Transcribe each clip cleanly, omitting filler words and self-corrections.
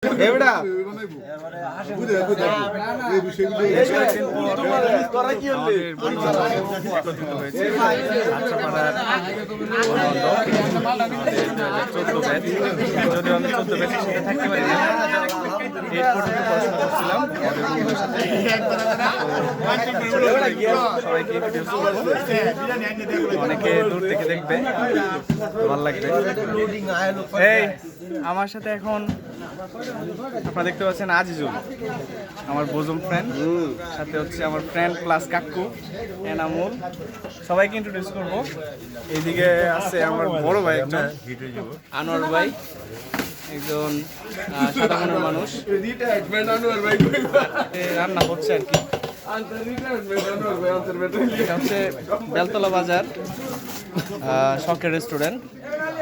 এবারে যদিও আমি 14 ব্যাচের সাথে থাকতে পারি না, 8 পর্যন্ত পড়াশোনা করছিলাম। সবাইকে অনেকে দূর থেকে দেখবে, ভালো লাগবে। এই আমার সাথে এখন আপনারা দেখতে পাচ্ছেন আজিজুল, আমার বোজম ফ্রেন্ড, সাথে হচ্ছে আমার ফ্রেন্ড প্লাস কাকু এনামুল। সবাইকে ইন্ট্রোডিউস করবো। এইদিকে আছে আমার বড় ভাই একজন আনোয়ার ভাই, একজন সাদা মনের মানুষ, রান্না হচ্ছে আর কি। এটা হচ্ছে বেলতলা বাজার শখের রেস্টুরেন্ট,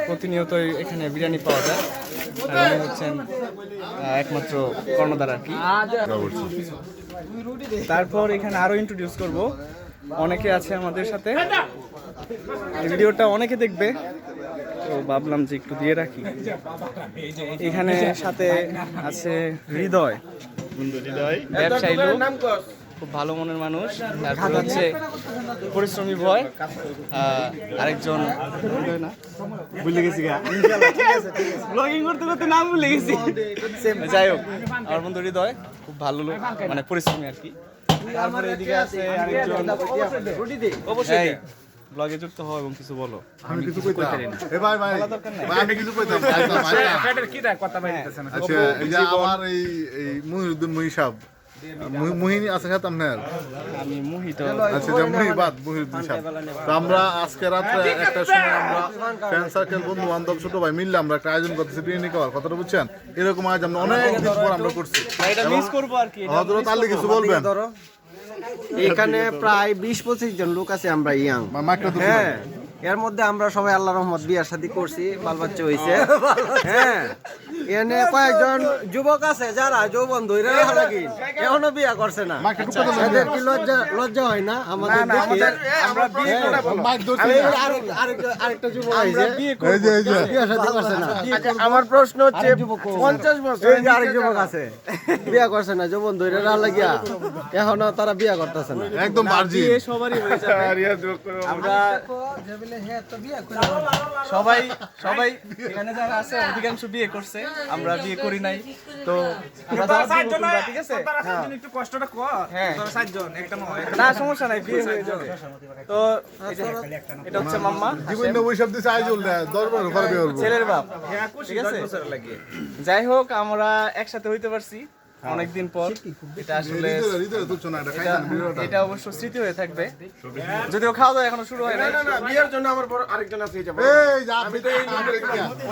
প্রতিনিয়ত এখানে বিরিয়ানি পাওয়া যায়। আর উনি হচ্ছেন একমাত্র কর্ণধার আর কি। তারপর এখানে আরো ইন্ট্রোডিউস করব, অনেকে আছে আমাদের সাথে, ভিডিওটা অনেকে দেখবে তো ভাবলাম যে একটু দিয়ে রাখি। এখানে সাথে আছে হৃদয়, ব্যবসায়ী লোক, খুব ভালো মনের মানুষ। তারপর হচ্ছে পরিশ্রমী ভয়, আরেকজন ভুলে গেছি, ব্লগিং করতে করতে নাম ভুলে গেছি। যাই হোক, আমার বন্ধু হৃদয় খুব ভালো লোক, মানে পরিশ্রমী আর কি। তারপরে এদিকে আছে আরেকজন, অবশ্যই ব্লগে যুক্ত হও এবং কিছু বলো। আমি কিছু কইতে পারি না। এ ভাই ভাই আমি কিছু কইতাম। ফেডার কি দা কথা বাইতেছেন? আচ্ছা, এই যে আমার এই মুহিউদ্দিন মুহিসাব মুহিনী আছে সাথে আপনার, আমি মোহিত। আচ্ছা যে মুহিউদ্দিন সাহেব, তো আমরা আজকে রাত্রে একটা সময় আমরা ফ্রেন্ড সার্কেল বন্ধু বান্ধব ছোট ভাই মিললে আমরা একটা আয়োজন করতেছি বিরিয়ানি খাওয়ার, কথাটা বুঝছেন? এরকম আয়োজন আমরা অনেক দিন পর আমরা করছি। এটা মিস করব আর কি। হযরত আলী কিছু বলবেন? এখানে প্রায় 20-25 জন লোক আছে, আমরা ইয়াং। হ্যাঁ, এর মধ্যে আমরা সবাই আল্লাহর রহমত বিয়ার শাদী করছি, বাল বাচ্চা হইছে। হ্যাঁ, এনে কয়েকজন যুবক আছে যারা যৌবন ধরে লাগি এখনো বিয়া করছে না। এদের কি লজ্জা হয় না? আমাদের আমরা বিয়ে করে আরেকটা যুবক আছে বিয়া শাদী করছে না। আমার প্রশ্ন হচ্ছে 50 বছর আরেক যুবক আছে বিয়া করছে না, যৌবন ধরে লাগিয়া এখনো তারা বিয়া করতেছে না। একদম বার্জি সবারই হয়ে যাবে। আমরা সবাই সবাই এখানে যারা আছে অধিকাংশ বিয়ে করছে, আমরা বিয়ে করি নাই। তো আমরা ঠিক আছে, একটু কষ্টটা কর। হ্যাঁ, না সমস্যা নাই, বিয়ে হয়ে যাবে। তো এটা হচ্ছে মাম্মা, জীবন বৈশাখ দিছে আয়োজন দরবার ঘরে বিয়ে করব, ছেলের বাপ, ঠিক আছে। যাই হোক, আমরা একসাথে হইতে পারছি অনেকদিন পর। এটা আসলে এটা অবশ্য স্মৃতি হয়ে থাকবে, যদিও খাওয়া দাওয়া এখনো শুরু হয় না। বিয়ের জন্য আমার বড় আরেকজন আছে,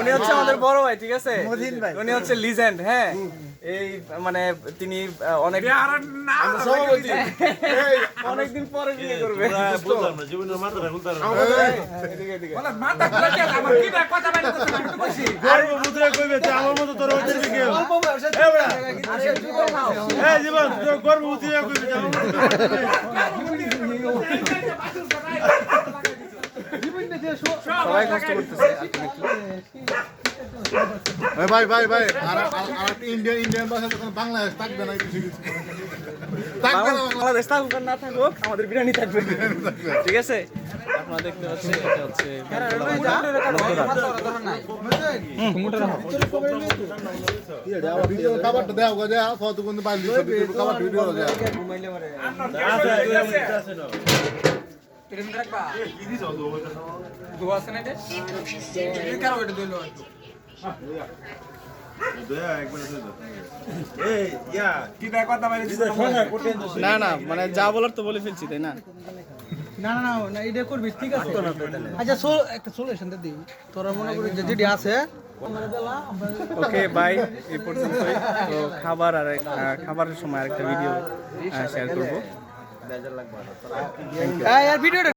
উনি হচ্ছে আমাদের বড় ভাই, ঠিক আছে, উনি হচ্ছে লিজেন্ড। হ্যাঁ, এই মানে তিনি অনেক অনেকদিন পরে বিয়ে করবে। সবাই কষ্ট করতেছে। ভাই ভাই ভাই আর ইন্ডিয়ান ভাষা তো বাংলাদেশ থাকবে না, কিছু কিছু বাংলাদেশ থাকুক আর না থাকুক, আমাদের বিরিয়ানি থাকবে, ঠিক আছে। আপনারা দেখতে পাচ্ছেন এটা হচ্ছে খাবারটা দেওয়া গো, কত কোন বাইরে খাবার ভিডিও দেওয়া না না, মানে যা বলার তো বলে ফেলছি, তাই না? না না না, এটা করবি, ঠিক আছে। আচ্ছা, একটা সলিউশন দে দিই, তোরা মনে করি যে যেটি আছে। ওকে বাই, এই পর্যন্তই। তো খাবার আর খাবারের সময় আরেকটা ভিডিও শেয়ার করবো। ভিডিওটা